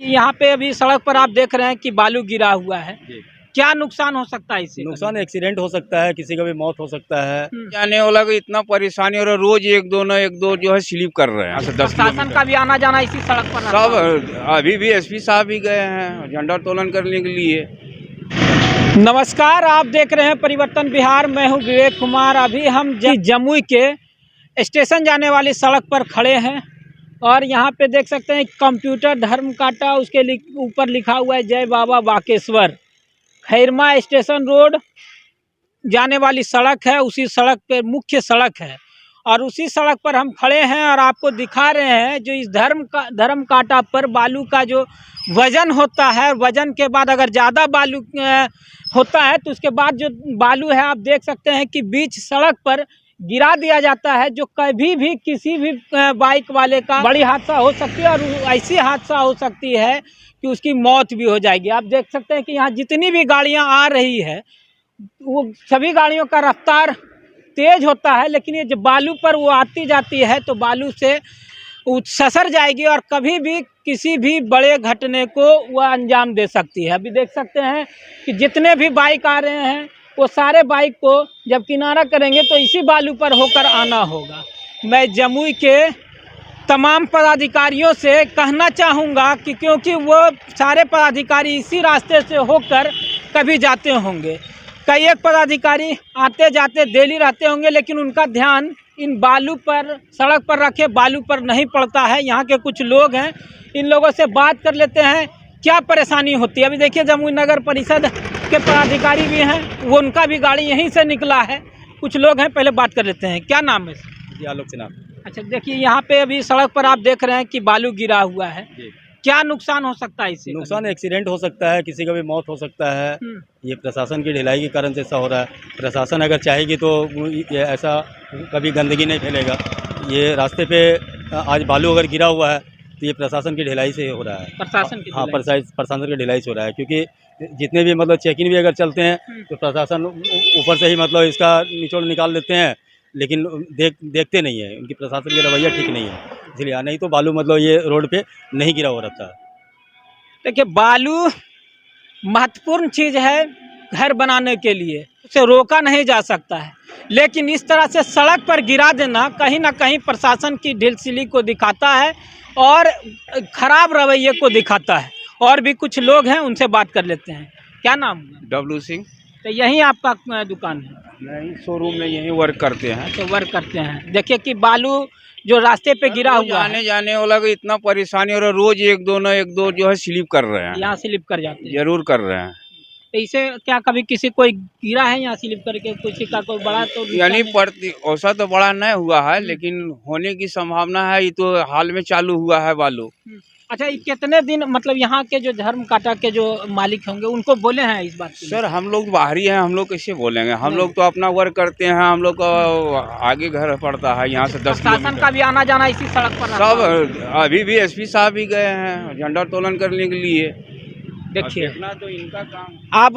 यहाँ पे अभी सड़क पर आप देख रहे हैं कि बालू गिरा हुआ है। क्या नुकसान हो सकता है इससे? नुकसान एक्सीडेंट हो सकता है, किसी का भी मौत हो सकता है। जाने वाला को इतना परेशानी हो रहा है, रोज एक दो जो है स्लिप कर रहे हैं। 10 प्रशासन का भी आना जाना इसी सड़क पर सब अभी भी एसपी साहब भी गए हैं झंडा तोलन करने के लिए। नमस्कार, आप देख रहे हैं परिवर्तन बिहार। मैं हूं विवेक कुमार। अभी हम जमुई के स्टेशन जाने वाली सड़क पर खड़े हैं और यहाँ पे देख सकते हैं कंप्यूटर धर्म काटा, उसके ऊपर लिखा हुआ है जय बाबा बाकेश्वर। खैरमा स्टेशन रोड जाने वाली सड़क है, उसी सड़क पे मुख्य सड़क है और उसी सड़क पर हम खड़े हैं और आपको दिखा रहे हैं जो इस धर्म काटा पर बालू का जो वज़न होता है, वज़न के बाद अगर ज़्यादा बालू होता है तो उसके बाद जो बालू है आप देख सकते हैं कि बीच सड़क पर गिरा दिया जाता है, जो कभी भी किसी भी बाइक वाले का बड़ी हादसा हो सकती है और ऐसी हादसा हो सकती है कि उसकी मौत भी हो जाएगी। आप देख सकते हैं कि यहाँ जितनी भी गाड़ियाँ आ रही है वो सभी गाड़ियों का रफ्तार तेज होता है, लेकिन ये जब बालू पर वो आती जाती है तो बालू से ससर जाएगी और कभी भी किसी भी बड़े घटने को वह अंजाम दे सकती है। अभी देख सकते हैं कि जितने भी बाइक आ रहे हैं वो सारे बाइक को जब किनारा करेंगे तो इसी बालू पर होकर आना होगा। मैं जमुई के तमाम पदाधिकारियों से कहना चाहूँगा कि क्योंकि वो सारे पदाधिकारी इसी रास्ते से होकर कभी जाते होंगे, कई एक पदाधिकारी आते जाते डेली रहते होंगे, लेकिन उनका ध्यान इन बालू पर सड़क पर रखे बालू पर नहीं पड़ता है। यहाँ के कुछ लोग हैं, इन लोगों से बात कर लेते हैं क्या परेशानी होती है। अभी देखिए जमुई नगर परिषद के पदाधिकारी भी हैं, वो उनका भी गाड़ी यहीं से निकला है। कुछ लोग हैं, पहले बात कर लेते हैं। क्या नाम है? जी, आलोक सिन्हा। अच्छा, देखिए यहाँ पे अभी सड़क पर आप देख रहे हैं कि बालू गिरा हुआ है। क्या नुकसान हो सकता है इससे? नुकसान एक्सीडेंट हो सकता है, किसी का भी मौत हो सकता है। ये प्रशासन की ढिलाई के कारण से ऐसा हो रहा है। प्रशासन अगर चाहेगी तो ये ऐसा कभी गंदगी नहीं फैलेगा। ये रास्ते पे आज बालू अगर गिरा हुआ है तो ये प्रशासन की ढिलाई से हो रहा है। प्रशासन की? हाँ, प्रशासन की ढिलाई से हो रहा है, क्योंकि जितने भी मतलब चेकिंग भी अगर चलते हैं तो प्रशासन ऊपर से ही मतलब इसका निचोड़ निकाल देते हैं, लेकिन देखते नहीं है। उनकी प्रशासन का रवैया ठीक नहीं है, इसलिए नहीं तो बालू मतलब ये रोड पे नहीं गिरा हो रहता है। देखिए बालू महत्वपूर्ण चीज़ है घर बनाने के लिए, उसे रोका नहीं जा सकता है, लेकिन इस तरह से सड़क पर गिरा देना कहीं ना कहीं प्रशासन की ढिलसिली को दिखाता है और खराब रवैये को दिखाता है। और भी कुछ लोग हैं, उनसे बात कर लेते हैं। क्या नाम है? डब्लू सिंह। तो यहीं आपका दुकान है? नहीं, शोरूम में यहीं वर्क करते हैं। तो वर्क करते हैं। देखिए कि बालू जो रास्ते पे गिरा हुआ है, जाने वाला को इतना परेशानी हो रहा है, रोज एक दो जो है स्लिप कर रहे हैं। यहाँ स्लिप कर जाते हैं? जरूर कर रहे हैं। तो इसे क्या कभी किसी कोई गिरा है यहाँ स्लिप करके, किसी का कोई बड़ा तो यानी ऐसा तो बड़ा नहीं हुआ है, लेकिन होने की संभावना है। ये तो हाल में चालू हुआ है बालू। अच्छा, ये कितने दिन मतलब यहाँ के जो धर्म काटा के जो मालिक होंगे उनको बोले हैं इस बात के? सर हम लोग बाहरी हैं, हम लोग कैसे बोलेंगे? हम लोग तो अपना वर्क करते हैं, हम लोग को आगे घर पड़ता है यहाँ से 10 प्रशासन का भी आना जाना इसी सड़क पर? सब अभी भी एसपी साहब भी गए हैं झंडा तोलन करने के लिए। देखिए तो इनका काम। आप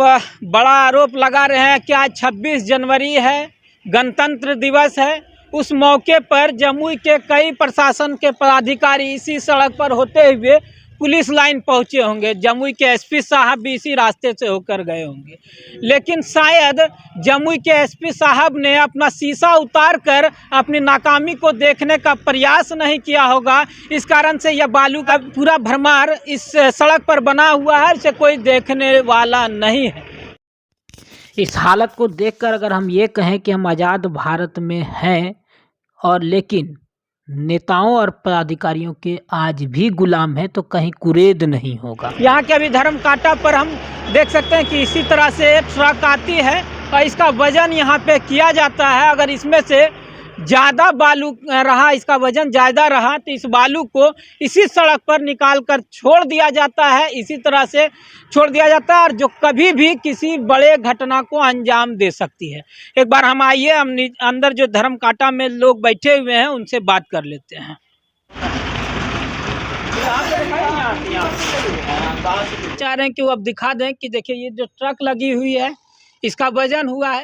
बड़ा आरोप लगा रहे हैं कि आज 26 जनवरी है, गणतंत्र दिवस है। उस मौके पर जमुई के कई प्रशासन के पदाधिकारी इसी सड़क पर होते हुए पुलिस लाइन पहुंचे होंगे। जमुई के एसपी साहब भी इसी रास्ते से होकर गए होंगे, लेकिन शायद जमुई के एसपी साहब ने अपना शीशा उतार कर अपनी नाकामी को देखने का प्रयास नहीं किया होगा। इस कारण से यह बालू का पूरा भरमार इस सड़क पर बना हुआ है, इसे कोई देखने वाला नहीं है। इस हालत को देखकर अगर हम ये कहें कि हम आज़ाद भारत में हैं और लेकिन नेताओं और पदाधिकारियों के आज भी गुलाम है तो कहीं कुरेद नहीं होगा। यहाँ के अभी धर्म काटा पर हम देख सकते हैं कि इसी तरह से ट्रक आती है और इसका वजन यहाँ पे किया जाता है। अगर इसमें से ज़्यादा बालू रहा, इसका वजन ज़्यादा रहा तो इस बालू को इसी सड़क पर निकाल कर छोड़ दिया जाता है। इसी तरह से छोड़ दिया जाता है और जो कभी भी किसी बड़े घटना को अंजाम दे सकती है। एक बार हम आइए, हम अंदर जो धर्म काटा में लोग बैठे हुए हैं उनसे बात कर लेते हैं। चाह रहे हैं कि वो अब दिखा दें कि देखिए ये जो ट्रक लगी हुई है इसका वजन हुआ है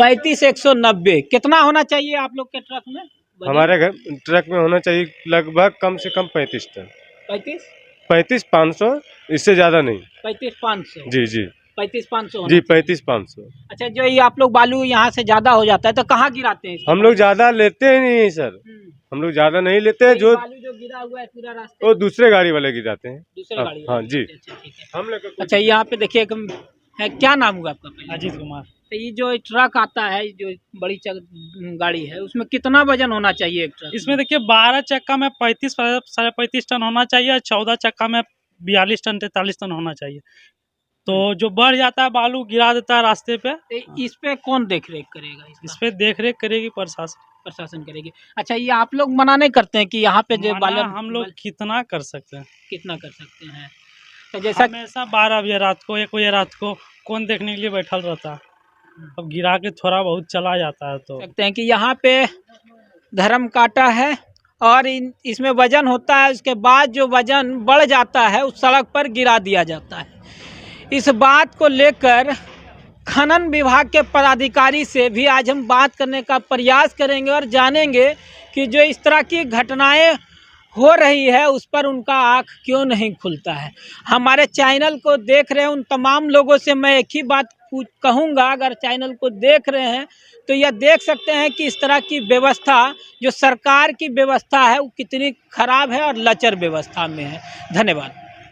190 कितना होना चाहिए आप लोग के ट्रक में? हमारे घर ट्रक में होना चाहिए लगभग कम से कम 35 टन। 35? 35-500, इससे ज़्यादा नहीं। 35-500। जी जी 35-500 जी 35-500। अच्छा, जो ये आप लोग बालू यहाँ से ज्यादा हो जाता है तो कहाँ गिराते हैं इसको? हम लोग ज़्यादा लेते ही नहीं सर, हम लोग ज़्यादा नहीं लेते हैं। ये जो बालू जो गिरा हुआ है पूरा रास्ते वो दूसरे गाड़ी वाले गिराते हैं। दूसरे हाँ, गाड़ी हाँ वाले। जी। अच्छा, ठीक है। हम लोग अच्छा, यहाँ पे देखिए है, क्या नाम हुआ आपका पहले? अजीत कुमार। तो ये जो ट्रक आता है, जो बड़ी गाड़ी है, उसमें कितना वजन होना चाहिए एक ट्रक इसमें देखिए 12 चक्का में 35 साढ़े 35 टन होना चाहिए, 14 चक्का में 42 टन 43 टन होना चाहिए। तो जो बढ़ जाता है बालू गिरा देता है रास्ते पे। तो इस पे कौन देख रेख करेगा? इस पे देख रेख करेगी प्रशासन करेगी। अच्छा, ये आप लोग मना नहीं करते हैं कि यहाँ पे जो मना हम लोग कितना कर सकते हैं, कितना कर सकते हैं? तो जैसा हमेशा 12 बजे रात को 1 बजे रात को कौन देखने के लिए बैठल रहता है, अब गिरा के थोड़ा बहुत चला जाता है। तो सकते हैं कि यहाँ पे धर्म काटा है और इसमें वजन होता है, उसके बाद जो वजन बढ़ जाता है उस सड़क पर गिरा दिया जाता है। इस बात को लेकर खनन विभाग के पदाधिकारी से भी आज हम बात करने का प्रयास करेंगे और जानेंगे कि जो इस तरह की घटनाएं हो रही है उस पर उनका आँख क्यों नहीं खुलता है। हमारे चैनल को देख रहे हैं उन तमाम लोगों से मैं एक ही बात कहूँगा, अगर चैनल को देख रहे हैं तो यह देख सकते हैं कि इस तरह की व्यवस्था, जो सरकार की व्यवस्था है, वो कितनी खराब है और लचर व्यवस्था में है। धन्यवाद।